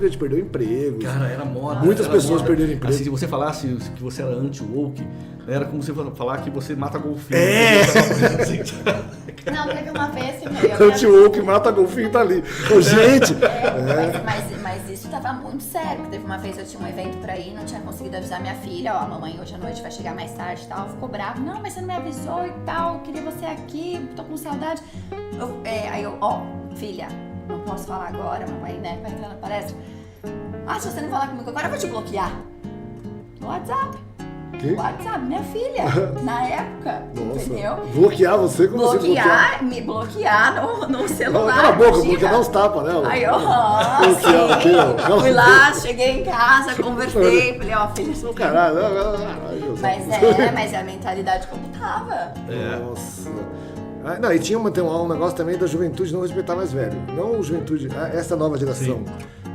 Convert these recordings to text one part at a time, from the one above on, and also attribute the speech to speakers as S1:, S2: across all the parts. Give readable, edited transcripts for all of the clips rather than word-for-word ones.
S1: a gente perdeu emprego.
S2: Cara, era moda.
S1: Muitas pessoas
S2: moda.
S1: perderam emprego.
S2: Assim, se você falasse que você era anti-woke, era como você falar que você mata golfinho.
S3: Não, teve uma vez que
S1: Anti-woke, mata golfinho, tá ali. Ô, gente!
S3: Mas isso tava muito sério, porque teve uma vez eu tinha um evento pra ir, não tinha conseguido avisar minha filha, ó, a mamãe hoje à noite vai chegar mais tarde e tal, ficou brava, não, mas você não me avisou e tal, eu queria você aqui, tô com saudade. Aí eu, ó, filha, não posso falar agora, mamãe, né, vai entrar na palestra. Ah, se você não falar comigo agora, eu vou te bloquear. No WhatsApp.
S1: Que?
S3: WhatsApp, minha filha, na época,
S1: Nossa.
S3: entendeu?
S1: Bloquear você? Como você bloquear?
S3: Me bloquear no celular.
S1: Cala a boca,
S3: imagina.
S1: porque dá uns tapas, né?
S3: Aí eu,
S1: Bloquear o quê? Cala
S3: fui
S1: a
S3: lá,
S1: boca.
S3: cheguei em casa, conversei, falei, ó, filha,
S1: Ô, caralho.
S3: mas é a mentalidade como tava.
S1: Nossa. Ah, não, e tinha um negócio também da juventude não respeitar mais velho. Não juventude, essa nova geração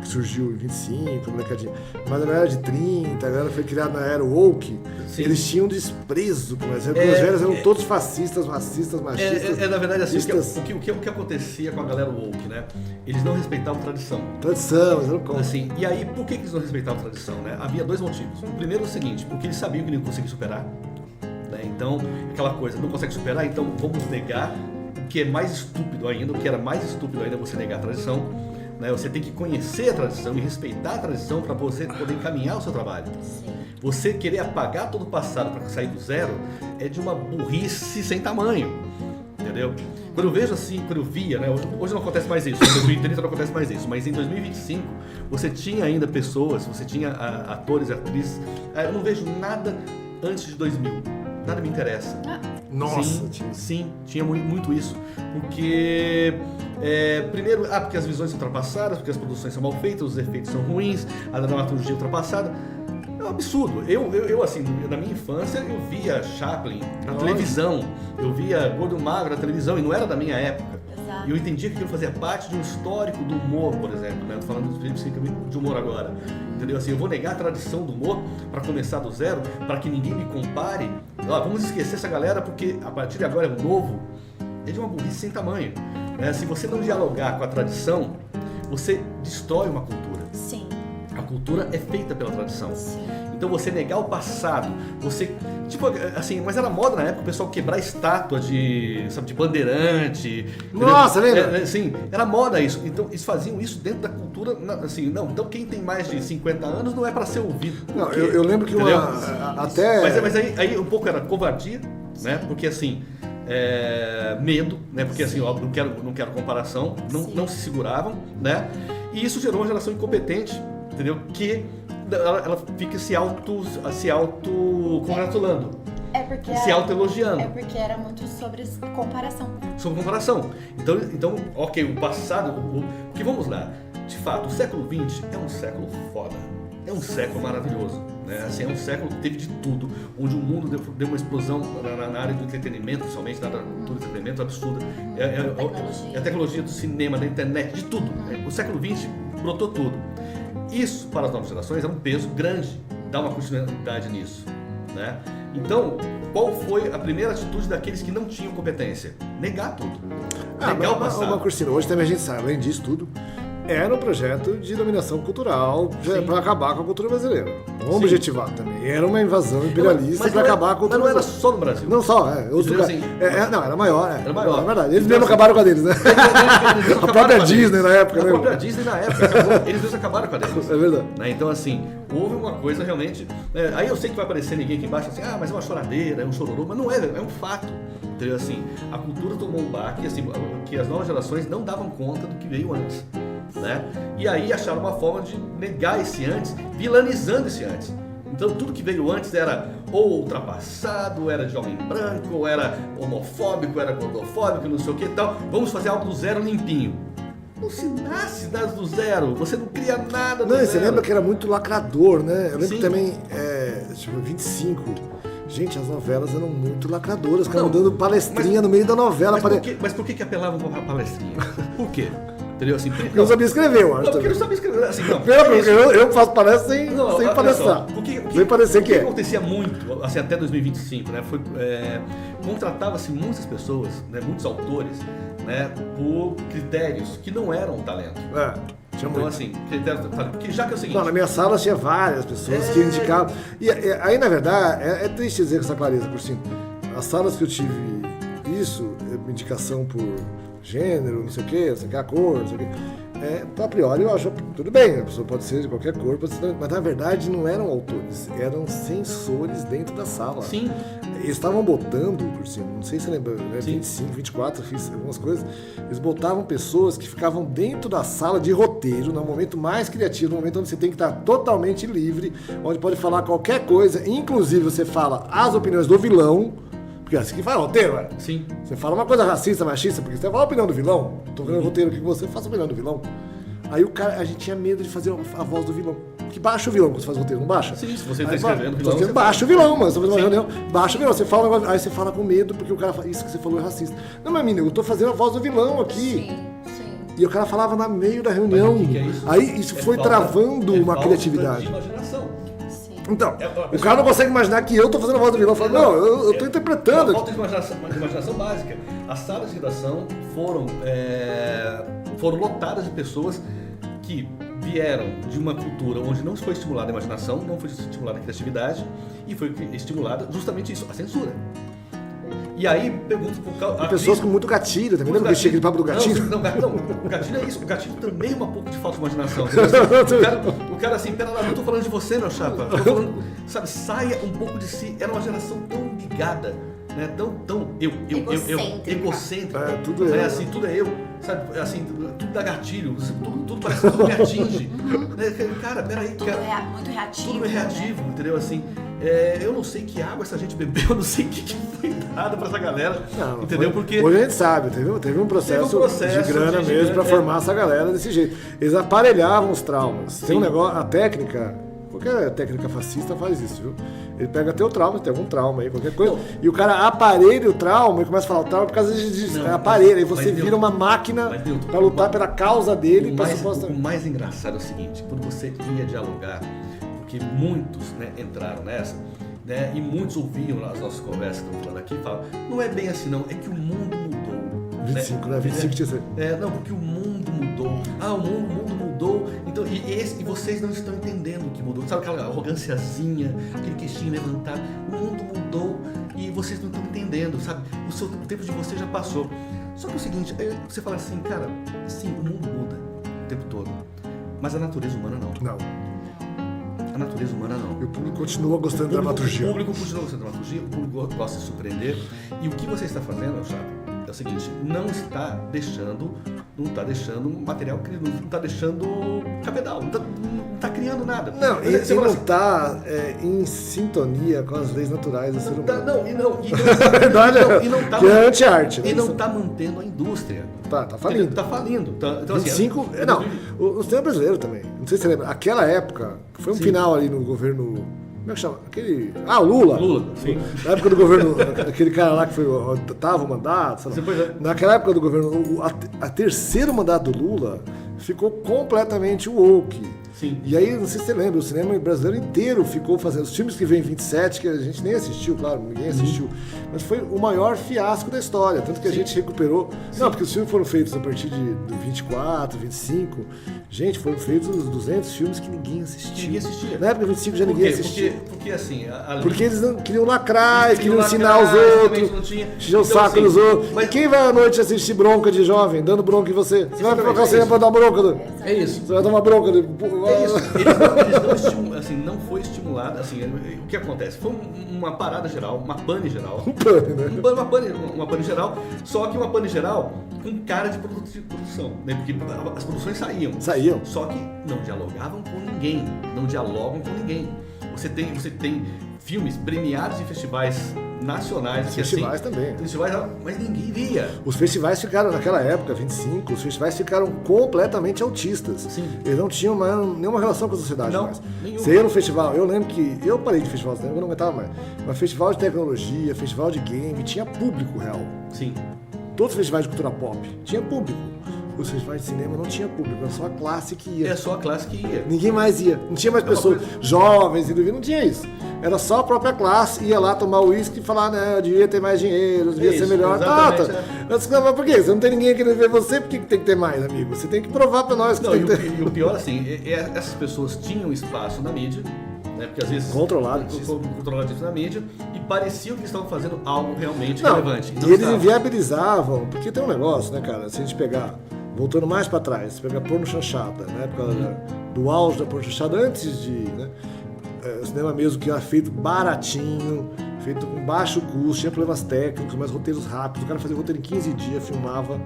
S1: que surgiu em 25, molecadinha, mas a galera de 30, a galera foi criada na era woke, eles tinham desprezo por mais velho, porque os velhos eram todos fascistas, racistas, machistas.
S2: Na verdade, assim,
S1: istas.
S2: o que acontecia com a galera woke, né? Eles não respeitavam tradição.
S1: Tradição, eles eram como.
S2: Assim, e aí, por que eles não respeitavam a tradição, né? Havia dois motivos. O primeiro é o seguinte, porque eles sabiam que não iam conseguir superar. Então, aquela coisa, não consegue superar, então vamos negar o que é mais estúpido ainda, o que era mais estúpido ainda é você negar a tradição, né? Você tem que conhecer a tradição e respeitar a tradição para você poder encaminhar o seu trabalho.
S3: Sim.
S2: Você querer apagar todo o passado para sair do zero é de uma burrice sem tamanho, entendeu? Quando eu vejo assim, quando eu via, né? Hoje não acontece mais isso, em 2030 não acontece mais isso, mas em 2025 você tinha ainda pessoas, você tinha atores e atrizes, eu não vejo nada antes de 2000. Nada me interessa.
S1: Nossa,
S2: sim, tinha muito isso. Porque, primeiro, porque as visões são ultrapassadas, porque as produções são mal feitas, os efeitos são ruins, a dramaturgia é ultrapassada. É um absurdo. Eu assim, na minha infância, eu via Chaplin na televisão, eu via Gordo Magro na televisão, e não era da minha época.
S3: Exato.
S2: E eu entendia que aquilo fazia parte de um histórico do humor, por exemplo, né? Tô falando de humor agora. Entendeu? Assim, eu vou negar a tradição do humor para começar do zero, para que ninguém me compare. Vamos esquecer essa galera, porque a partir de agora é o novo. É de uma burrice sem tamanho. Se você não dialogar com a tradição, você destrói uma cultura.
S3: Sim.
S2: A cultura é feita pela tradição.
S3: Sim.
S2: Então você negar o passado, você... Tipo, assim, mas era moda na época o pessoal quebrar estátua de bandeirante.
S1: Nossa, lembra?
S2: Sim, era moda isso. Então eles faziam isso dentro da cultura, assim, não. Então quem tem mais de 50 anos não é para ser ouvido.
S1: Não, eu lembro que até...
S2: Mas aí um pouco era covardia, né? Porque assim... medo, né? Porque assim, ó, não quero comparação, não se seguravam, né? E isso gerou uma geração incompetente, entendeu? Que ela fica se auto-congratulando. Se auto-elogiando.
S3: É porque era muito sobre comparação.
S2: Sobre comparação. Então, ok, o passado, que vamos lá, de fato, o século XX é um século foda. É um século maravilhoso, né? Assim, é um século que teve de tudo, onde o mundo deu uma explosão na área do entretenimento, principalmente na área do entretenimento absurda. É a tecnologia do cinema, da internet, de tudo. Né? O século XX brotou tudo. Isso, para as novas gerações, é um peso grande, dá uma continuidade nisso, né? Então, qual foi a primeira atitude daqueles que não tinham competência? Negar tudo. Negar o passado.
S1: Uma Cristina, hoje também a gente sabe, além disso tudo, era um projeto de dominação cultural para acabar com a cultura brasileira. Vamos objetivar também. Era uma invasão imperialista para acabar com a cultura
S2: brasileira. Mas não era só no Brasil.
S1: Não só, não, era maior.
S2: Era maior.
S1: É verdade. Eles mesmo acabaram com a deles, né? A própria Disney na época, né?
S2: A própria Disney na época. Eles mesmos acabaram com a deles.
S1: É verdade.
S2: Né? Então, assim, houve uma coisa realmente... aí eu sei que vai aparecer ninguém aqui embaixo assim, mas é uma choradeira, é um chororô, mas não é, é um fato. Entendeu? Assim, a cultura tomou um baque, assim, que as novas gerações não davam conta do que veio antes. Né? E aí acharam uma forma de negar esse antes, vilanizando esse antes. Então tudo que veio antes era ou ultrapassado, ou era de homem branco, ou era homofóbico, ou era gordofóbico, não sei o que e tal. Vamos fazer algo do zero limpinho. Não se nasce do zero, você não cria nada do zero.
S1: Você lembra que era muito lacrador, né? Eu lembro
S2: Sim.
S1: que também, tipo, 25... Gente, as novelas eram muito lacradoras, ficavam dando palestrinha no meio da novela.
S2: Mas por que apelavam para a palestrinha? Por quê? Entendeu? Assim,
S1: porque eu não sabia escrever, eu acho.
S2: Não, porque eu não sabia escrever. Assim, não,
S1: eu faço palestra sem palestrar. Sem parecer que
S2: O que acontecia muito, assim, até 2025, né? Contratava-se muitas pessoas, né, muitos autores, né, por critérios que não eram talento.
S1: Tinha
S2: Então,
S1: muito.
S2: assim, critério, porque já que é o seguinte...
S1: Não, na minha sala tinha várias pessoas que indicavam. E aí, na verdade, é triste dizer com essa clareza por cima. As salas que eu tive isso, indicação por gênero, não sei o quê, a cor, não sei o quê. A priori eu acho tudo bem, a pessoa pode ser de qualquer cor, mas na verdade não eram autores, eram censores dentro da sala.
S2: Sim.
S1: Eles estavam botando, por cima, não sei se você lembra, né, 25, 24, fiz algumas coisas, eles botavam pessoas que ficavam dentro da sala de roteiro, no momento mais criativo, no momento onde você tem que estar totalmente livre, onde pode falar qualquer coisa, inclusive você fala as opiniões do vilão, porque assim que fala roteiro, velho.
S2: Sim.
S1: Você fala uma coisa racista, machista, porque você vai falar a opinião do vilão, tô vendo o roteiro aqui com você, faça a opinião do vilão. Aí a gente tinha medo de fazer a voz do vilão. Que baixa o vilão quando você faz o roteiro, não baixa?
S2: Sim, se você está escrevendo
S1: vilão, você baixa o vilão, mano. Você faz uma reunião, baixa o vilão. Você fala um negócio, aí você fala com medo porque o cara fala, isso que você falou é racista. Não, mas menina, eu tô fazendo a voz do vilão aqui.
S3: Sim.
S1: E o cara falava no meio da reunião.
S2: Mas o que é isso?
S1: Aí isso foi travando uma criatividade.
S2: De imaginação.
S1: Então, o cara não consegue imaginar que eu tô fazendo a voz do vilão. Fala, não, eu tô interpretando.
S2: É falta de imaginação básica. As salas de redação foram lotadas de pessoas que vieram de uma cultura onde não foi estimulada a imaginação, não foi estimulada a criatividade e foi estimulada justamente isso, a censura. E aí, pergunto por causa...
S1: Pessoas com muito gatilho, também lembra que tinha aquele papo do gatilho?
S2: Não, o gatilho é isso, o gatilho também é uma pouco de falta de imaginação. O cara assim, pera lá, não tô falando de você, meu chapa, tô falando, sabe, saia um pouco de si, era uma geração tão ligada, né, tão egocêntrica,
S1: tudo é
S2: assim, tudo é eu, sabe, assim, tudo dá gatilho, tudo parece que tudo me atinge, cara, peraí,
S3: tudo é muito reativo,
S2: tudo é reativo,
S3: né?
S2: Entendeu, assim, eu não sei que água essa gente bebeu, eu não sei o que foi dado pra essa galera,
S1: não,
S2: entendeu, porque...
S1: Hoje a gente sabe, teve um processo de grana mesmo pra formar essa galera desse jeito. Eles aparelhavam os traumas.
S2: Sim.
S1: Tem um negócio, a técnica, qualquer técnica fascista faz isso, viu? Ele pega teu trauma, tem algum trauma aí, qualquer coisa, e o cara aparelha o trauma e começa a falar o trauma por causa de aparelho, aí você vira uma máquina pra lutar pela causa dele.
S2: O mais engraçado é o seguinte, quando você ia dialogar, porque muitos, né, entraram nessa, né, e muitos ouviam as nossas conversas que estamos falando aqui e falavam, não é bem assim não, é que o mundo mudou.
S1: 25, né? 25 tinha sido.
S2: Não, porque o mundo mudou. O mundo mudou. Então, e vocês não estão entendendo o que mudou. Sabe aquela arroganciazinha, aquele queixinho levantado? O mundo mudou e vocês não estão entendendo, sabe? O tempo de vocês já passou. Só que é o seguinte, você fala assim, cara, sim, o mundo muda o tempo todo. Mas a natureza humana não.
S1: Não.
S2: A natureza humana não.
S1: E o público continua gostando da dramaturgia.
S2: O público continua gostando da dramaturgia, o público gosta de surpreender. E o que você está fazendo, meu chapa, é o seguinte, não está deixando material, não está deixando cabedal, não está criando nada.
S1: Não, e não está em sintonia com as leis naturais do ser humano.
S2: Na
S1: verdade que é anti-arte.
S2: E não está mantendo a indústria.
S1: Tá falindo.
S2: Está falindo. Então,
S1: 25, o cinema brasileiro também. Não sei se você lembra. Aquela época, foi um final ali no governo... Como é que chama? O Lula.
S2: Lula, sim.
S1: Na época do governo, aquele cara lá que foi o oitavo mandato. Naquela época do governo, a terceiro mandato do Lula ficou completamente woke.
S2: Sim.
S1: E aí, não sei se você lembra, o cinema brasileiro inteiro ficou fazendo os filmes que vem em 27, que a gente nem assistiu, claro, ninguém assistiu, mas foi o maior fiasco da história, tanto que a gente recuperou. Sim. Não, porque os filmes foram feitos a partir do 24, 25, gente, foram feitos os 200 filmes que ninguém assistiu.
S2: Ninguém assistia.
S1: Na época 25 já ninguém assistia.
S2: Porque assim...
S1: Porque eles não queriam lacrar, eles queriam ensinar os outros, encher o saco dos outros. Mas quem vai à noite assistir bronca de jovem, dando bronca em você? Você vai colocar o cinema pra dar bronca?
S2: É isso.
S1: Você vai tomar bronca?
S2: É isso. Eles não estimulam, assim, não foi estimulado, assim, o que acontece? Foi uma parada geral, uma pane geral. Uma pane geral, só que uma pane geral com cara de produção, né? Porque as produções saíam. Só que não dialogavam com ninguém, não dialogam com ninguém. Você tem filmes premiados em festivais nacionais.
S1: Festivais assim, também.
S2: Festivais, mas ninguém via.
S1: Os festivais ficaram, naquela época, 25, os festivais ficaram completamente autistas.
S2: Sim.
S1: Eles não tinham nenhuma relação com a sociedade mais.
S2: Nenhuma.
S1: Você ia no festival, eu lembro que, eu parei de festival, eu não aguentava mais, mas festival de tecnologia, festival de game, tinha público real.
S2: Sim.
S1: Todos os festivais de cultura pop, tinha público. Os festivais de cinema não tinha público, era só a classe que ia.
S2: É só a classe que ia.
S1: Ninguém mais ia. Não tinha mais pessoas jovens indo, não tinha isso. Era só a própria classe, ia lá tomar uísque e falar, né, eu devia ter mais dinheiro, eu devia ser melhor. Mas por quê? Você não tem ninguém querendo ver você, por que tem que ter mais, amigo? Você tem que provar pra nós que
S2: Não,
S1: tem que ter.
S2: e o pior, assim, essas pessoas tinham espaço na mídia, né? Porque às vezes controladíssimo na mídia, e parecia que eles estavam fazendo algo realmente relevante.
S1: E eles inviabilizavam, porque tem um negócio, né, cara? Se a gente pegar, voltando mais pra trás, se pegar porno chanchada, na época do auge da porno chanchada, antes de, né, o cinema mesmo que era feito baratinho, feito com baixo custo, tinha problemas técnicos, mas roteiros rápidos, o cara fazia roteiro em 15 dias, filmava.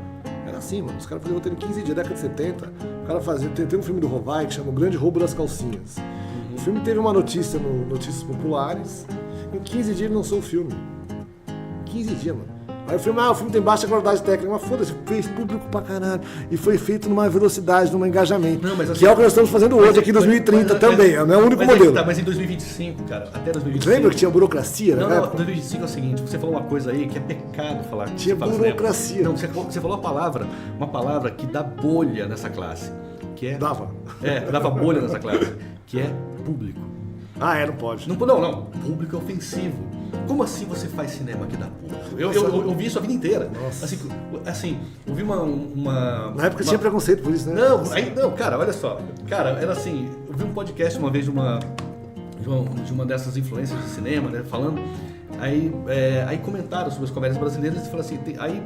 S1: Era assim, mano, os caras faziam roteiro em 15 dias, década de 70, o cara fazia, tem um filme do Rovai que chama O Grande Roubo das Calcinhas. O filme teve uma notícia no Notícias Populares, em 15 dias ele lançou o filme. 15 dias, mano. Aí o filme tem baixa qualidade técnica, mas foda-se, fez público pra caralho. E foi feito numa velocidade, num engajamento.
S2: Não, mas assim,
S1: que é o que nós estamos fazendo hoje, aqui em 2030 também, não é o único modelo.
S2: Mas em 2025, cara, até 2025...
S1: Lembra que tinha burocracia, né?
S2: Não, 2025 é o seguinte, você falou uma coisa aí que é pecado falar.
S1: Tinha burocracia.
S2: Não, você falou uma palavra que dá bolha nessa classe. Que é... dava bolha nessa classe, que é público.
S1: Não pode.
S2: Não, público é ofensivo. Como assim você faz cinema que dá público? Eu vi isso a vida inteira.
S1: Nossa.
S2: Assim, eu vi uma...
S1: Na época tinha preconceito por isso, né?
S2: Não, cara, olha só. Cara, era assim, eu vi um podcast uma vez de uma dessas influências de cinema, né, falando, aí comentaram sobre as comédias brasileiras e falaram assim, aí,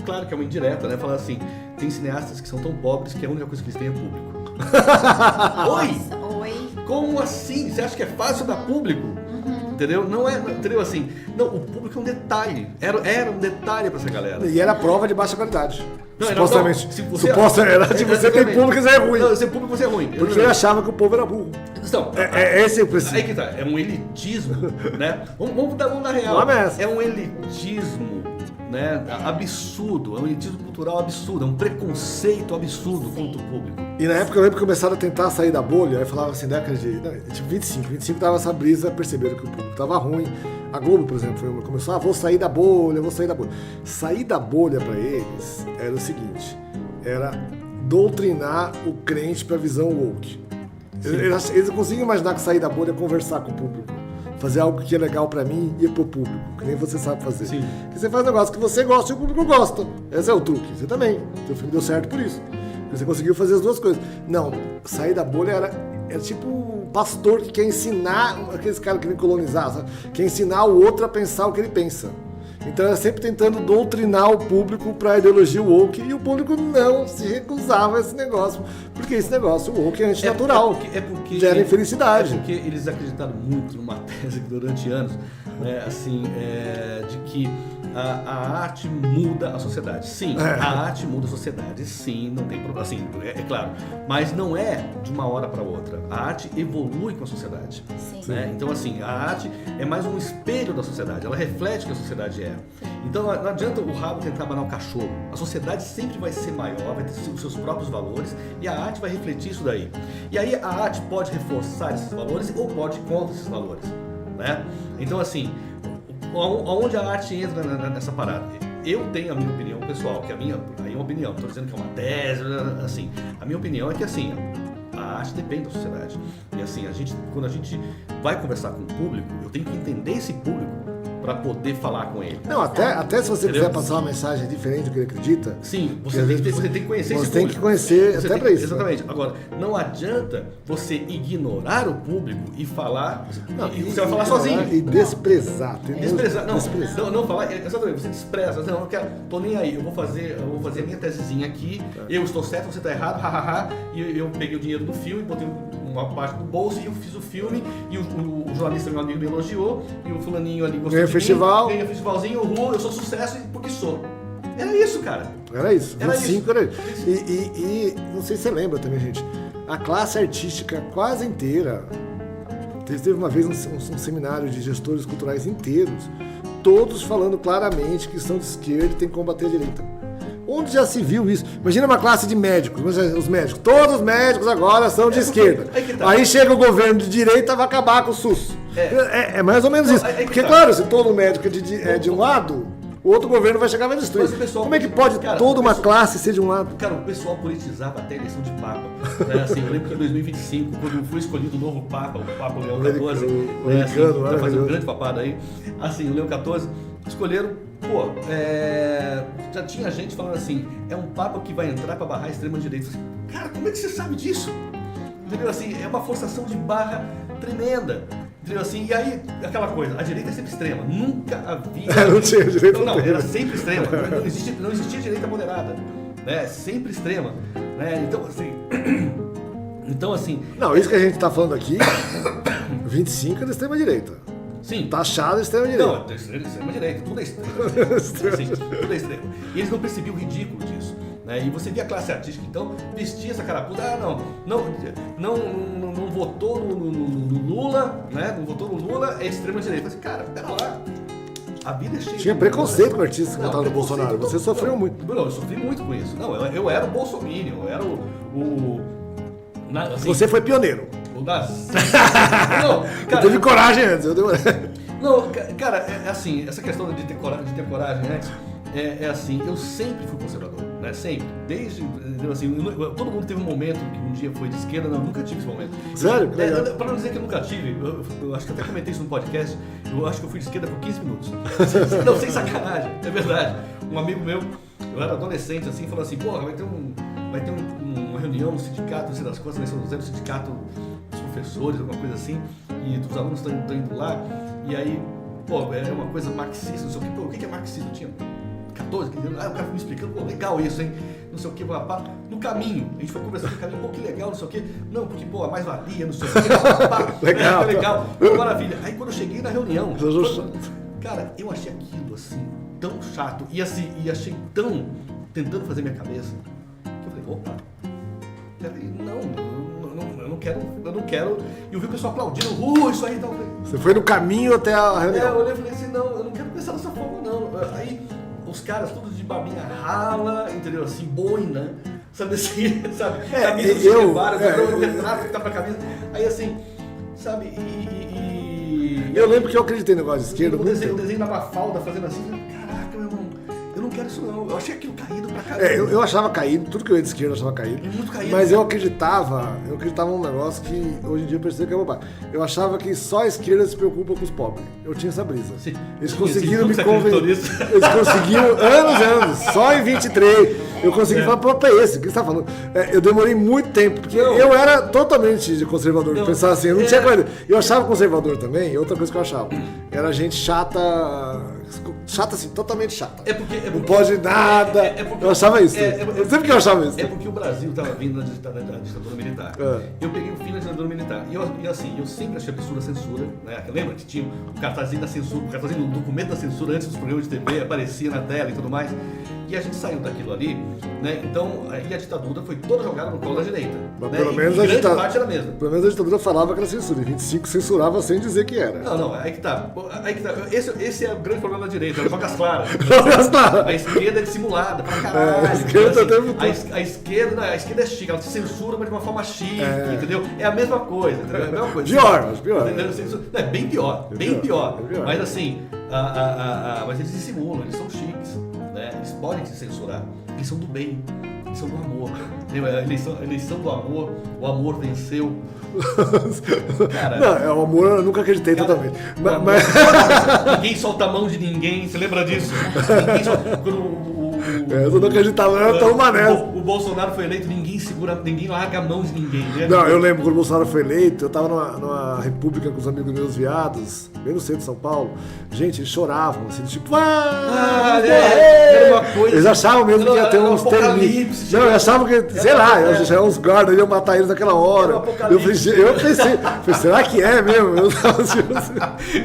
S2: claro que é uma indireta, né, falaram assim, tem cineastas que são tão pobres que a única coisa que eles têm é público.
S3: Oi?
S2: Como assim? Você acha que é fácil dar público? Entendeu? Não é, entendeu assim? Não, o público é um detalhe. Era um detalhe pra essa galera.
S1: E era prova de baixa qualidade.
S2: Não,
S1: supostamente.
S2: Era
S1: tipo, você tem público, você é ruim.
S2: Não, você público, você é ruim.
S1: Porque ele achava que o povo era burro.
S2: Então,
S1: esse é o princípio.
S2: Aí que tá, é um elitismo, né? Vamos dar real. É um elitismo, né? Absurdo, é um elitismo cultural absurdo, é um preconceito absurdo contra o público.
S1: E na época eu lembro que começaram a tentar sair da bolha, aí falava assim, década de... tipo 25 tava essa brisa, perceberam que o público tava ruim. A Globo, por exemplo, começou, vou sair da bolha. Sair da bolha pra eles era o seguinte, era doutrinar o crente pra visão woke. Eles não conseguiam imaginar que sair da bolha é conversar com o público. Fazer algo que é legal pra mim e pro público, que nem você sabe fazer.
S2: Sim.
S1: Que você faz um negócio que você gosta e o público gosta. Esse é o truque. Você também. Seu filme deu certo por isso. Você conseguiu fazer as duas coisas. Não, sair da bolha era tipo um pastor que quer ensinar, aqueles caras que vêm colonizar, sabe? Quer ensinar o outro a pensar o que ele pensa. Então era sempre tentando doutrinar o público para a ideologia woke e o público não se recusava a esse negócio, porque esse negócio woke é antinatural, gera infelicidade.
S2: É porque eles acreditaram muito numa tese durante anos, né, assim, de que a arte muda a sociedade. Sim, a arte muda a sociedade, sim, não tem problema, assim, é claro, mas não é de uma hora para outra. A arte evolui com a sociedade.
S3: Sim.
S2: Né? Então, assim, a arte é mais um espelho da sociedade, ela reflete o que a sociedade é. Então não adianta o rabo tentar abanar o cachorro. A sociedade sempre vai ser maior, vai ter os seus próprios valores e a arte vai refletir isso daí. E aí a arte pode reforçar esses valores ou pode ir contra esses valores, né? Então assim, aonde a arte entra nessa parada? Eu tenho a minha opinião pessoal, que aí é uma opinião, não estou dizendo que é uma tese, assim, a minha opinião é que assim, a arte depende da sociedade. E assim, quando a gente vai conversar com o público, eu tenho que entender esse público para poder falar com ele.
S1: Não, até se você quiser passar uma mensagem diferente do que ele acredita.
S2: Sim, você tem que conhecer esse público.
S1: Você tem que conhecer até para isso.
S2: Exatamente. Né? Agora, não adianta você ignorar o público e falar. Não, e você vai falar sozinho.
S1: E desprezar.
S2: Desprezar. Não falar. Exatamente, você despreza. Não, eu quero. Tô nem aí. Eu vou fazer a minha tesezinha aqui. Eu estou certo, você está errado, hahaha. E eu peguei o dinheiro do filme, botei uma parte do bolso e eu fiz o filme. E o jornalista, meu amigo, me elogiou. E o fulaninho ali gostou de
S1: festival.
S2: Ganhei um festivalzinho, eu sou sucesso porque sou. Era isso, cara.
S1: Era isso. 25 era isso. E não sei se você lembra também, gente. A classe artística quase inteira. Teve uma vez um seminário de gestores culturais inteiros, todos falando claramente que são de esquerda e tem que combater a direita. Onde já se viu isso? Imagina uma classe de médicos, os médicos. Todos os médicos agora são de esquerda. Aí chega o governo de direita, vai acabar com o SUS. É mais ou menos isso. Porque, claro, se todo médico é de um lado, o outro governo vai chegar e vai destruir. Como é que pode toda uma classe ser de um lado?
S2: Cara, o pessoal politizava até a eleição de Papa. Né? Assim, eu lembro que em 2025, quando foi escolhido o novo Papa, o Papa Leão XIV, vai fazer um grande papado aí. Assim, o Leão XIV escolheram, já tinha gente falando assim, é um papa que vai entrar para barrar a extrema-direita. Cara, como é que você sabe disso? Entendeu? Assim, é uma forçação de barra tremenda. Entendeu? Assim, e aí, aquela coisa, a direita é sempre extrema. Nunca havia...
S1: Não tinha direita.
S2: Não, era sempre extrema. Não existia direita moderada. Né? Sempre extrema. Né? Então, assim...
S1: Não, isso que a gente tá falando aqui, 25 é da extrema-direita.
S2: Sim.
S1: Taxado de extrema-direita.
S2: Não, extrema-direita. Tudo é extremo. Sim, tudo é extremo. E eles não percebiam o ridículo disso. Né? E você via a classe artística, então, vestia essa carapuça, não votou no Lula, né? Não votou no Lula, é extrema-direita. Assim, cara, pera lá. A vida é cheia.
S1: Tinha preconceito com artistas que votavam no Bolsonaro.
S2: então,
S1: Você sofreu muito.
S2: Não, eu sofri muito com isso. Não, eu era o bolsominion, eu era assim,
S1: Você foi pioneiro.
S2: Não, cara,
S1: Eu teve coragem antes.
S2: Não, cara, é assim, essa questão de ter coragem antes, é assim, eu sempre fui conservador, né? Sempre. Desde, assim, todo mundo teve um momento que um dia foi de esquerda, não, eu nunca tive esse momento.
S1: Sério?
S2: Pra não dizer que eu nunca tive, eu acho que até comentei isso no podcast, eu acho que eu fui de esquerda por 15 minutos. Não, sem sacanagem, é verdade. Um amigo meu, eu era adolescente, assim, falou assim, porra, vai ter uma reunião no sindicato, não sei das coisas, no sindicato dos professores, alguma coisa assim, e os alunos estão indo lá, e aí, é uma coisa marxista, não sei o que, o que é marxista? Eu tinha 14, 15 anos, o cara foi me explicando, legal isso, hein, não sei o que, papá. No caminho, a gente foi conversando no caminho, que legal, não sei o que, não, porque, a mais-valia, não sei o que, papá, legal, maravilha. Aí quando eu cheguei na reunião, cara, eu achei aquilo, assim, tão chato, e achei tão tentando fazer minha cabeça, que eu falei, opa, peraí, eu não quero, e eu vi o pessoal aplaudindo, isso aí, então,
S1: Você foi no caminho até a reunião.
S2: eu olhei e falei assim, não, eu não quero pensar dessa forma, não. Aí, os caras todos de babinha rala, entendeu? Assim, boina, sabe assim, sabe? Camisa do Che Guevara, o retrato que tá pra camisa. Aí, assim, sabe,
S1: Eu lembro que eu acreditei no negócio de esquerda.
S2: O desenho da Mafalda fazendo assim, caraca, meu irmão, eu não quero isso não. Eu achei aquilo caído pra caramba.
S1: Eu achava caído, tudo que eu ia de esquerda eu achava caído.
S2: É muito caído.
S1: Mas eu acreditava num negócio que hoje em dia eu percebo que é bobagem. Eu achava que só a esquerda se preocupa com os pobres. Eu tinha essa brisa.
S2: Sim.
S1: Eles conseguiram me
S2: Você
S1: convencer. Eles conseguiram anos, só em 23. Eu consegui falar, pô, é esse, o que você tá falando? Eu demorei muito tempo, porque eu era totalmente conservador, de pensar assim, eu não tinha coisa. Eu achava conservador também, e outra coisa que eu achava, era gente chata assim, totalmente chata.
S2: É porque
S1: não pode nada. Eu achava isso. Sempre que eu achava isso.
S2: É porque o Brasil estava vindo da ditadura militar. Eu peguei o fim da ditadura militar. E assim, eu sempre achei absurda a censura. Né? Lembra que tinha o cartazinho da censura, o cartazinho do documento da censura antes dos programas de TV, aparecia na tela e tudo mais. E a gente saiu daquilo ali, né? Então, e a ditadura foi toda jogada no colo da direita.
S1: Mas
S2: né?
S1: pelo menos
S2: grande parte era a mesma.
S1: Pelo menos a ditadura falava que era censura. E 25 censurava sem dizer que era.
S2: Não, aí que tá. Esse é o grande problema da direita, ela joga as claras. A esquerda é dissimulada pra caralho.
S1: A esquerda
S2: a esquerda é chique, ela se censura, mas de uma forma chique, entendeu? É a mesma coisa, entendeu? É a mesma coisa.
S1: Pior.
S2: É bem pior, bem pior. Mas assim, mas eles dissimulam, eles são chiques, né? Eles podem se censurar, eles são do bem, eles são do amor. A eleição do amor, o amor venceu. Cara,
S1: não, o amor eu nunca acreditei totalmente.
S2: Ninguém solta a mão de ninguém, você lembra disso? Ninguém solta.
S1: Eu não acreditava, eu era tão mané.
S2: O Bolsonaro foi eleito, ninguém larga a mão de ninguém. Né?
S1: Não, eu lembro quando o Bolsonaro foi eleito, eu tava numa república com os amigos meus viados, bem no centro de São Paulo. Gente, eles choravam, assim, tipo,
S2: era uma coisa.
S1: Eles achavam mesmo que ia ter uns
S2: apocalipse.
S1: Não, eles achavam que, sei lá, uns guardas iam matar eles naquela hora. Eu pensei, será que é mesmo? Eu tava assim,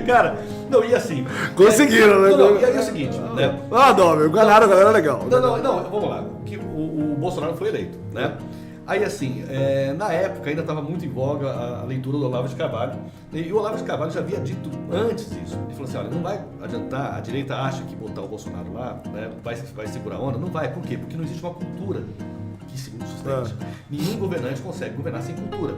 S2: cara, não, e assim.
S1: Conseguiram, né?
S2: Não, e aí é o seguinte, né?
S1: Não, enganaram a galera legal.
S2: Não, vamos lá. O Bolsonaro foi eleito, né? Aí assim, na época ainda estava muito em voga a leitura do Olavo de Carvalho. E o Olavo de Carvalho já havia dito antes disso. Ele falou assim, olha, não vai adiantar, a direita acha que botar o Bolsonaro lá, né, vai segurar a onda. Não vai, por quê? Porque não existe uma cultura que segure o sustente. Nenhum governante consegue governar sem cultura.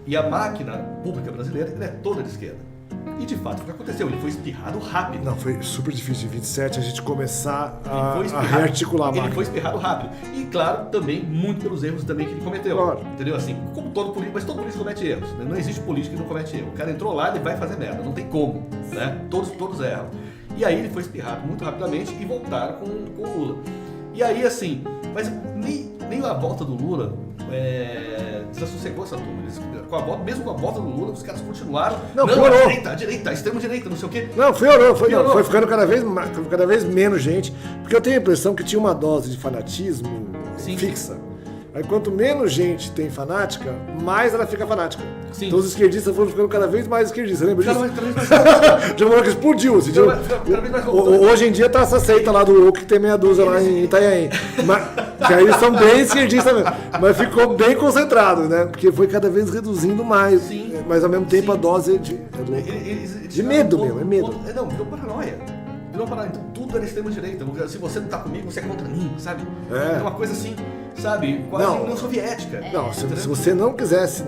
S2: E a máquina pública brasileira ela é toda de esquerda. E de fato, o que aconteceu? Ele foi espirrado rápido.
S1: Não, foi super difícil em 27 a gente começar a rearticular a máquina.
S2: Ele foi espirrado rápido. E claro, também muito pelos erros também que ele cometeu.
S1: Claro.
S2: Entendeu? Assim, como todo político, mas todo político comete erros. Né? Não existe político que não comete erro. O cara entrou lá, ele vai fazer merda. Não tem como. Né? Todos erram. E aí ele foi espirrado muito rapidamente e voltaram com o Lula. E aí, assim, mas nem a volta do Lula desassossegou essa turma. Mesmo com a volta do Lula, os caras continuaram.
S1: Não,
S2: a direita, a extrema-direita, não sei o quê.
S1: Não, foi ficando cada vez menos gente, porque eu tenho a impressão que tinha uma dose de fanatismo fixa. Aí quanto menos gente tem fanática, mais ela fica fanática.
S2: Sim.
S1: Então os esquerdistas foram ficando cada vez mais esquerdistas, lembra disso?
S2: Cada vez mais
S1: Já falou que explodiu. Assim,
S2: cada vez mais voltando.
S1: hoje em dia tá essa seita lá do Woke que tem meia dúzia lá em Itanhaém. Que aí eles são bem esquerdistas mesmo. Mas ficou bem concentrado, né? Porque foi cada vez reduzindo mais.
S2: Sim.
S1: Mas ao mesmo tempo a dose de medo mesmo, é medo.
S2: Não, virou paranoia. Então tudo era extrema-direita. Se você não tá comigo, você é contra mim, sabe? É uma coisa assim, sabe? Quase União Soviética.
S1: Não, se você não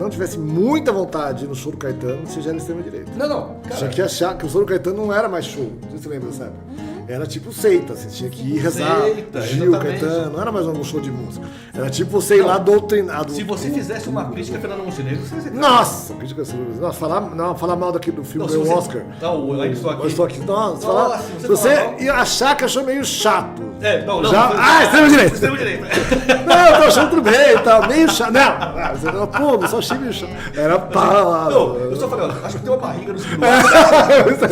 S1: tivesse muita vontade de ir no show do Caetano, você já era extrema-direita.
S2: Não, cara.
S1: Tinha que achar que o show do Caetano não era mais show. Não sei se você lembra, sabe? Era tipo seita, você tinha que ir rezar. Gil,
S2: exatamente.
S1: Caetano, não era mais um show de música. Era tipo você ir lá doutrinado.
S2: Se você fizesse uma crítica a Fernando Montenegro, você ia ser...
S1: Nossa, crítica Nossa, falar mal daqui do filme do Oscar.
S2: Não, eu ainda estou aqui.
S1: Estou aqui. Nossa, você ia achar que achou meio chato.
S2: Extrema-direita.
S1: Não, eu tô achando tudo bem e tal, meio chato. Não, pô, não só achei meio chato. Era pau.
S2: Não, eu só falei, acho que tem uma barriga no segundo.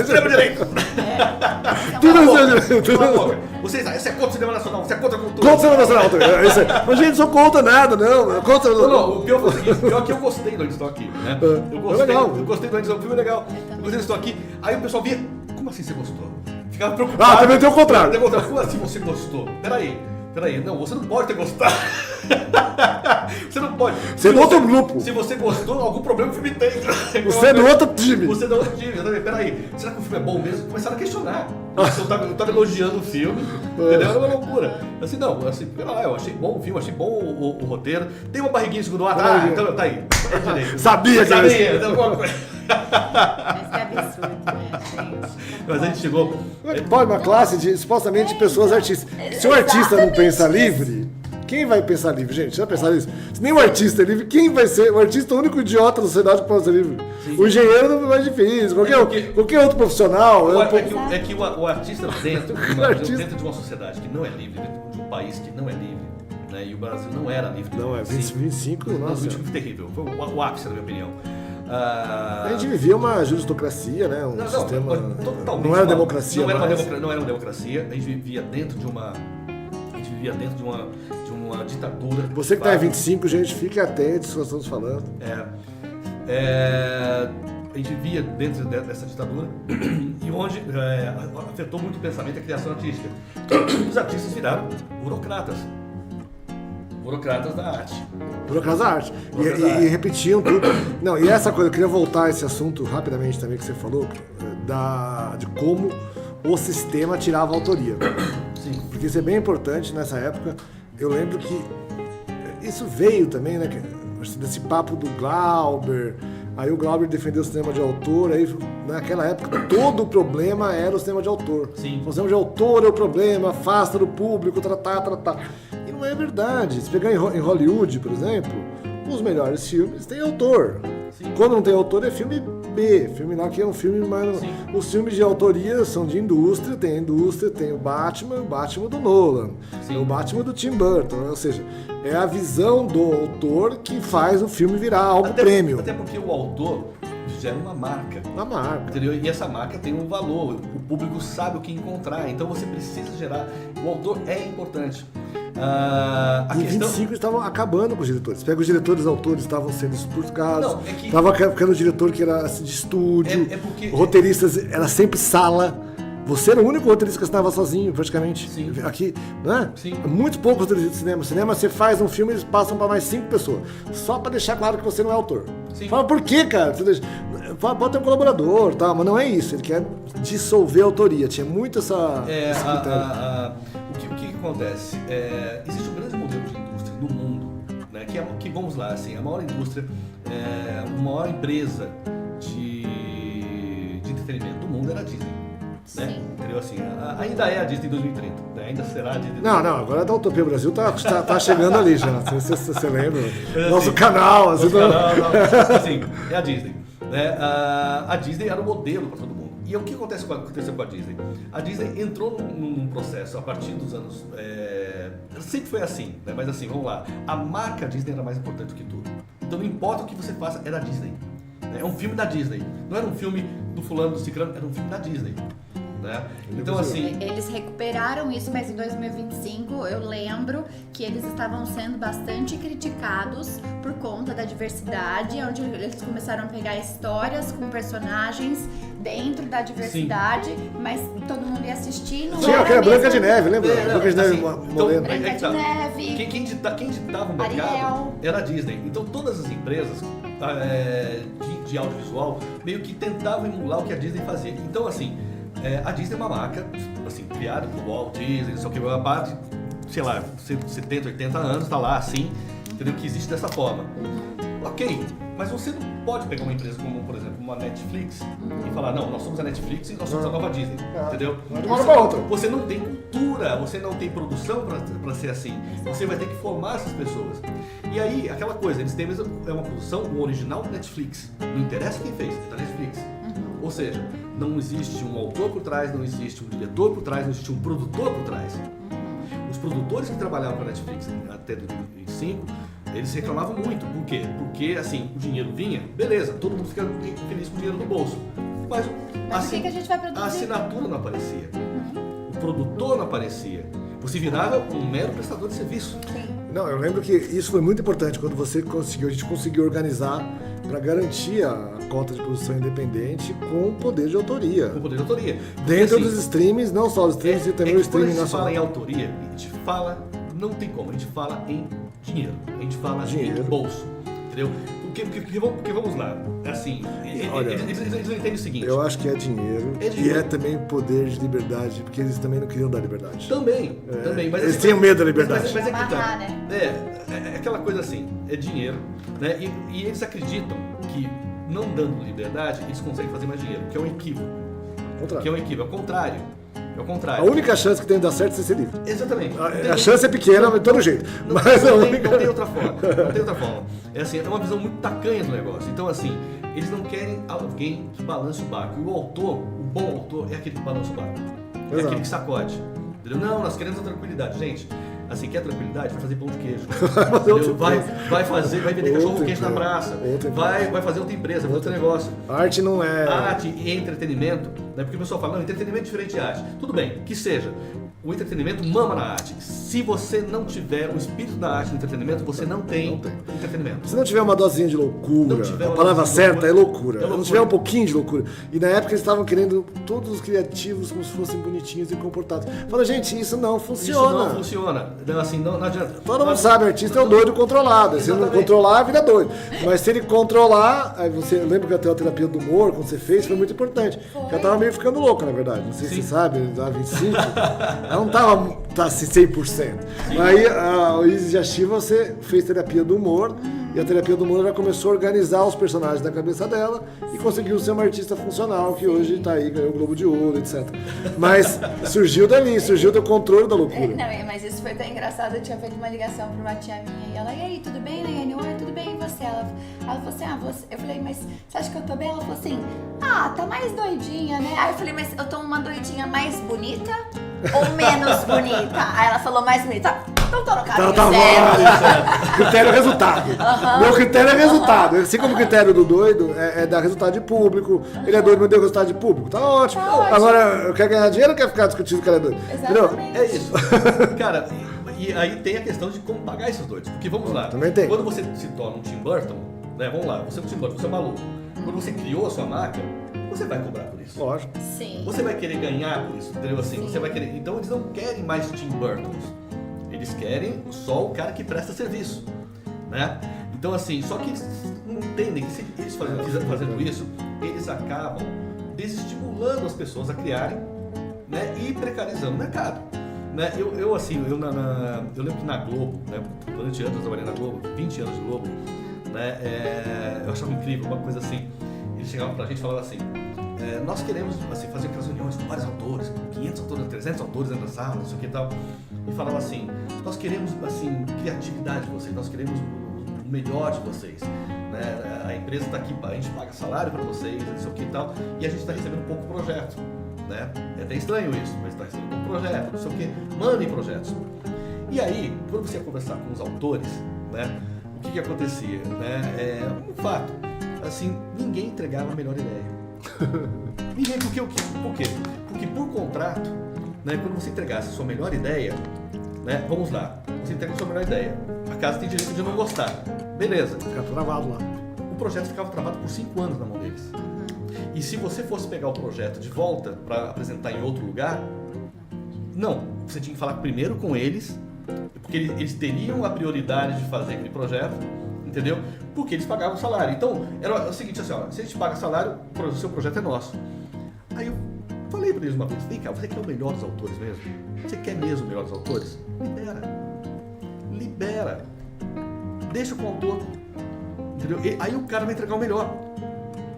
S2: Extrema-direita.
S1: Tudo
S2: você é contra o cinema nacional, você é contra a cultura.
S1: Contra o cinema nacional também. Mas gente, não sou contra nada, não.
S2: Não, o pior é que eu gostei do Ainda Estou Aqui, né? Eu gostei do Ainda Estou Aqui, o filme é legal. Eu gostei do Ainda Estou Aqui. Aí o pessoal via, como assim você gostou? Ficava preocupado.
S1: Também tem o contrário.
S2: Como assim você gostou? Peraí, não, você não pode ter gostado. Você não pode.
S1: Você é do outro grupo.
S2: Se você gostou, algum problema o filme tem.
S1: Você é do outro time.
S2: Você é do outro time. Peraí, será que o filme é bom mesmo? Começaram a questionar. Eu tava elogiando o filme, entendeu? Era uma loucura. Pera lá, eu achei bom o filme, achei bom o roteiro. Tem uma barriguinha segundo ar, então tá aí.
S1: Sabia que
S2: era alguma coisa.
S3: Mas que absurdo, né, gente?
S2: Mas a gente chegou...
S1: Como é que pode uma classe de supostamente pessoas artistas? Se o artista não pensa livre, quem vai pensar livre, gente? Já pensaram isso? Se nem o artista é livre, quem vai ser? O artista é o único idiota da sociedade que pode ser livre. Sim. O engenheiro é mais difícil, qualquer outro profissional.
S2: É que o artista dentro de uma sociedade que não é livre, dentro de um país que não é livre, né? E o Brasil não era livre.
S1: Não, é 25, nossa.
S2: 25 foi terrível, foi o ápice, na minha opinião.
S1: A gente vivia uma justocracia, né? Sistema.
S2: Totalmente.
S1: Não era democracia.
S2: Não era uma democracia. A gente vivia dentro de uma ditadura.
S1: Você que está em 25, gente, fique atento se nós estamos falando.
S2: A gente vivia dentro dessa ditadura e onde afetou muito o pensamento e a criação artística. Os artistas viraram burocratas da arte.
S1: Burocratas da arte. E repetiam tudo. Não, e essa coisa, eu queria voltar a esse assunto rapidamente também que você falou, de como o sistema tirava a autoria.
S2: Sim.
S1: Porque isso é bem importante nessa época. Eu lembro que isso veio também, né? Desse papo do Glauber. Aí o Glauber defendeu o cinema de autor. Aí naquela época todo o problema era o cinema de autor.
S2: Sim.
S1: O cinema de autor é o problema, afasta do público, tratar. E não é verdade. Se pegar em Hollywood, por exemplo, os melhores filmes têm autor.
S2: Sim.
S1: Quando não tem autor é filme B, filme lá que é um filme mais...
S2: Sim.
S1: Os filmes de autoria são de indústria, tem o Batman do Nolan,
S2: Sim.
S1: o Batman do Tim Burton, ou seja, é a visão do autor que faz o filme virar algo prêmio.
S2: Até porque o autor gera uma marca.
S1: Uma marca.
S2: Entendeu? E essa marca tem um valor, o público sabe o que encontrar, então você precisa gerar. O autor é importante.
S1: Em 25 estavam acabando com os diretores. Pega os diretores, autores estavam sendo expurgados. Estava ficando o diretor que era de estúdio.
S2: Porque
S1: roteiristas, era sempre sala. Você era o único roteirista que assinava sozinho, praticamente.
S2: Sim.
S1: Aqui, né?
S2: Sim.
S1: Muitos poucos roteiristas de cinema. Cinema, você faz um filme e eles passam para mais 5 pessoas. Só para deixar claro que você não é autor.
S2: Sim.
S1: Fala, por quê, cara? Pode ter um colaborador, tá? Mas não é isso. Ele quer dissolver a autoria. Tinha muito esse critério.
S2: O que acontece? Existe um grande modelo de indústria no mundo, né? Que vamos lá, assim, a maior indústria, a maior empresa de entretenimento do mundo era a Disney. Né? Entendeu? Assim, ainda é a Disney em 2030, né? Ainda será a Disney.
S1: Não, agora da Utopia Brasil tá chegando ali já. Você lembra? Nosso canal, assim,
S2: assim, é a Disney. Né? A Disney era o modelo para todo mundo. E o que aconteceu com a Disney? A Disney entrou num processo a partir dos anos... sempre foi assim, né? Mas assim, vamos lá. A marca Disney era mais importante do que tudo. Então não importa o que você faça, era a Disney. É um filme da Disney. Não era um filme do fulano, do ciclano, era um filme da Disney. Né? Então assim...
S3: Eles recuperaram isso, mas em 2025 eu lembro que eles estavam sendo bastante criticados por conta da diversidade, onde eles começaram a pegar histórias com personagens dentro da diversidade, sim, mas todo mundo ia assistir.
S1: Sim, aquela Branca de Neve, lembra? Branca de Neve morrendo.
S3: Branca de Neve.
S2: Quem ditava o mercado era a Disney. Então todas as empresas de audiovisual meio que tentavam emular o que a Disney fazia. Então assim, a Disney é uma marca, assim, criada por Walt Disney, não sei o que, uma parte, sei lá, 70, 80 anos, tá lá assim, entendeu? Que existe dessa forma. Ok, mas você não pode pegar uma empresa como, por exemplo, uma Netflix e falar, não, nós somos a Netflix e nós somos a nova Disney, entendeu? Você não tem cultura, você não tem produção para ser assim. Você vai ter que formar essas pessoas. E aí, aquela coisa, eles têm mesmo, é uma produção, o original Netflix. Não interessa quem fez, é da Netflix. Ou seja, não existe um autor por trás, não existe um diretor por trás, não existe um produtor por trás. Os produtores que trabalhavam com a Netflix até 2025, eles reclamavam muito. Por quê? Porque, assim, o dinheiro vinha, beleza, todo mundo fica feliz com o dinheiro no bolso. Mas
S3: que a gente vai produzir?
S2: A assinatura não aparecia. O produtor não aparecia. Você virava um mero prestador de serviço.
S3: Sim.
S1: Não, eu lembro que isso foi muito importante quando a gente conseguiu organizar para garantir a cota de produção independente com poder de autoria.
S2: Com poder de autoria.
S1: Dentro
S2: assim,
S1: dos streams, não só os streams, e também o streaming nacional.
S2: Quando a gente fala em autoria, a gente fala, não tem como, a gente fala em dinheiro, a gente fala em bolso, entendeu? Porque vamos lá, assim, eles não entendem o seguinte.
S1: Eu acho que é dinheiro e é também poder de liberdade, porque eles também não queriam dar liberdade.
S2: Também, mas
S1: eles tinham medo da liberdade.
S2: Mas é que tá, é aquela coisa assim, é dinheiro, né? E eles acreditam que não dando liberdade, eles conseguem fazer mais dinheiro, que é um equívoco. É o contrário.
S1: A única chance que tem de dar certo é ser livre.
S2: Exatamente.
S1: A chance é pequena, de todo jeito. Mas
S2: não tem outra forma. Não tem outra forma. É assim, é uma visão muito tacanha do negócio. Então, assim, eles não querem alguém que balance o barco. E o bom autor, é aquele que balança o barco. É aquele que sacode. Entendeu? Não, nós queremos a tranquilidade. Gente, assim, quer tranquilidade? Vai fazer pão de queijo. Vai vender cachorro quente na praça. Vai fazer outra empresa, outro negócio.
S1: Arte não é...
S2: Arte e entretenimento, né? Porque o pessoal fala, não, entretenimento é diferente de arte. Tudo bem, que seja. O entretenimento mama na arte. Se você não tiver o espírito da arte no entretenimento, você não tem entretenimento.
S1: Se não tiver uma dosinha de loucura, a palavra certa é loucura. Se não tiver um pouquinho de loucura. E na época eles estavam querendo todos os criativos como se fossem bonitinhos e comportados. Fala, gente, isso não funciona.
S2: Isso não funciona. Assim, não adianta.
S1: Todo mundo sabe, o artista é o doido controlado. Se ele não controlar, a vida é doido. Mas se ele controlar, aí você lembra que até a terapia do humor, quando você fez, foi muito importante. Porque ela tava meio ficando louca, na verdade. Não sei se você sabe, ela 25. Ela não tava assim 100%. Aí o Isis Yashiva, você fez terapia do humor. E a terapia do humor, ela começou a organizar os personagens da cabeça dela e conseguiu ser uma artista funcional, que hoje tá aí, ganhou o Globo de Ouro, etc. Mas surgiu dali, surgiu do controle da loucura.
S3: Não, mas isso foi tão engraçado. Eu tinha feito uma ligação pra uma tia minha e ela, e aí, tudo bem, Nayane? Oi, tudo bem, e você? Ela falou assim, eu falei, mas você acha que eu tô bem? Ela falou assim, tá mais doidinha, né? Aí eu falei, mas eu tô uma doidinha mais bonita ou menos bonita? Aí ela falou, mais bonita. Então tô no caminho certo.
S1: Critério é resultado. Meu critério é resultado. Assim como o critério do doido é dar resultado de público. Ele é doido, mas deu resultado de público. Tá ótimo. Agora, eu quero ganhar dinheiro ou quer ficar discutindo que o cara é doido?
S3: Exatamente.
S2: É isso. Cara, e aí tem a questão de como pagar esses doidos. Porque vamos lá.
S1: Também tem.
S2: Quando você se torna um Tim Burton, né? Vamos lá, você é um Tim Burton, você é maluco. Quando você criou a sua marca, você vai cobrar por isso.
S1: Lógico.
S3: Sim.
S2: Você vai querer ganhar por isso, entendeu? Assim, você vai querer. Então eles não querem mais Tim Burtons. Eles querem só o cara que presta serviço, né? Então assim, só que eles não entendem que se eles fazendo isso, eles acabam desestimulando as pessoas a criarem, né? E precarizando o mercado, né? Eu lembro que na Globo, né? Durante anos eu trabalhei na Globo, 20 anos de Globo, né? Eu achava incrível, uma coisa assim. Eles chegavam pra gente e falavam assim, nós queremos assim, fazer aquelas reuniões com vários autores, 500 autores, 300 autores dentro da sala, não sei o que e tal. E falava assim, nós queremos assim, criatividade de vocês, nós queremos o melhor de vocês. né? A empresa está aqui, a gente paga salário para vocês, não sei o que e tal, e a gente está recebendo pouco projeto, né? É até estranho isso, mas está recebendo pouco projeto, não sei o que, mandem projetos. E aí, quando você ia conversar com os autores, né? O que acontecia, né? Um fato, assim, ninguém entregava a melhor ideia. Ninguém, por quê? Porque por contrato, né, quando você entregasse a sua melhor ideia, né, vamos lá, você entrega a sua melhor ideia, a casa tem direito de não gostar, beleza.
S1: Fica travado lá.
S2: O projeto ficava travado por 5 anos na mão deles. E se você fosse pegar o projeto de volta para apresentar em outro lugar, não, você tinha que falar primeiro com eles, porque eles teriam a prioridade de fazer aquele projeto, entendeu? Porque eles pagavam o salário. Então, era o seguinte, assim, ó, se a gente paga salário, o seu projeto é nosso. Aí eu falei para eles uma vez, vem cá, você quer o melhor dos autores mesmo? Você quer mesmo o melhor dos autores? Libera. Deixa com o autor, entendeu? E aí o cara vai entregar o melhor,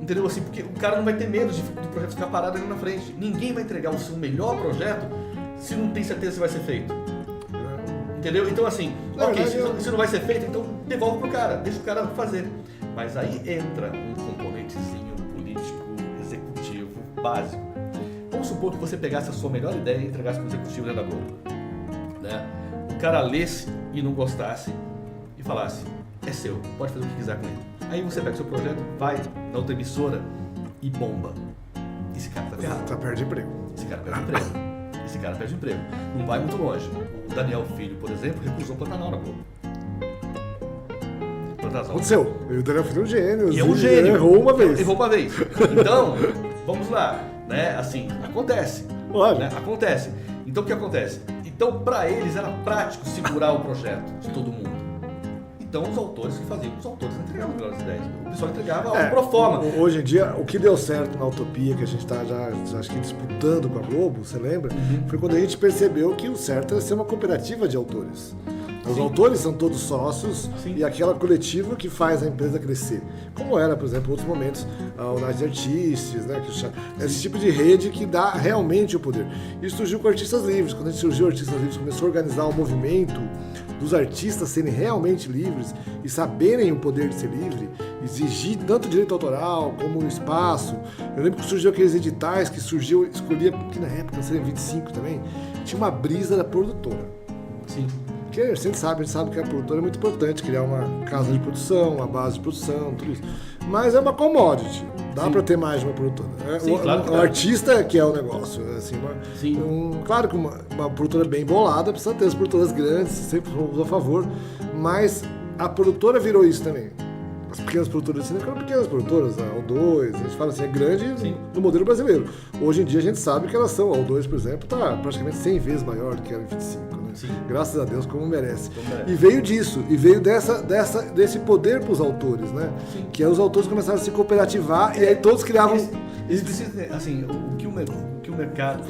S2: entendeu? Assim, porque o cara não vai ter medo do projeto ficar parado ali na frente. Ninguém vai entregar o seu melhor projeto se não tem certeza se vai ser feito. Entendeu? Então assim, ok, se não vai ser feito, então devolve pro cara, deixa o cara fazer. Mas aí entra um componentezinho político, executivo, básico. Vamos supor que você pegasse a sua melhor ideia e entregasse pro executivo dentro da Globo, né? O cara lesse e não gostasse e falasse, é seu, pode fazer o que quiser com ele. Aí você pega o seu projeto, vai na outra emissora e bomba. Esse cara tá ferrado.
S1: Tá perto de emprego.
S2: Esse cara perde emprego. Esse cara perde emprego. Não vai muito longe. O Daniel Filho, por exemplo, recusou Pantanal na Globo.
S1: Aconteceu. E o Daniel Filho é um gênio.
S2: E é um gênio.
S1: Errou uma vez.
S2: Errou uma vez. Então, vamos lá. Né? Assim, acontece. Né? Acontece. Então, o que acontece? Então, para eles, era prático segurar o projeto de todo mundo. Então, os autores que faziam, os autores entregavam as melhores ideias. O pessoal entregava pro forma.
S1: Hoje em dia, o que deu certo na Utopia, que a gente está já acho que disputando com a Globo, você lembra? Foi quando a gente percebeu que o certo era ser uma cooperativa de autores. Os autores são todos sócios. Sim. E aquela coletiva que faz a empresa crescer. Como era, por exemplo, em outros momentos, a United Artists, né? Esse tipo de rede que dá realmente o poder. Isso surgiu com Artistas Livres. Quando a gente surgiu Artistas Livres, começou a organizar o movimento dos artistas serem realmente livres e saberem o poder de ser livre, exigir tanto direito autoral como o espaço. Eu lembro que surgiu aqueles editais que escolhia, que na época, não sei, 25 também, tinha uma brisa da produtora.
S2: Sim.
S1: Porque a gente sabe que a produtora é muito importante, criar uma casa de produção, uma base de produção, tudo isso. Mas é uma commodity, dá para ter mais de uma produtora.
S2: Sim, claro,
S1: o artista que é o negócio. Assim, claro que uma produtora bem bolada precisa ter as produtoras grandes, sempre vamos a favor, mas a produtora virou isso também. As pequenas produtoras de cinema eram pequenas produtoras, a O2, a gente fala assim, é grande no modelo brasileiro. Hoje em dia a gente sabe que elas são, a O2, por exemplo, está praticamente 100 vezes maior do que a 25, né? Sim. Graças a Deus, como merece. E veio disso, e veio desse poder para os autores, né? Sim. Que aí os autores começaram a se cooperativar e aí todos criavam...
S2: Eles precisam, assim, o que o mercado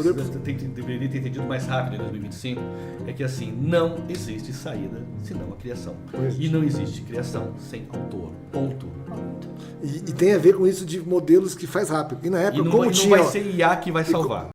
S2: deveria ter entendido mais rápido em 2025 é que, assim, não existe saída senão a criação. E não existe criação sem autor. Ponto.
S1: E tem a ver com isso de modelos que faz rápido. E na época,
S2: não vai ser IA que vai salvar.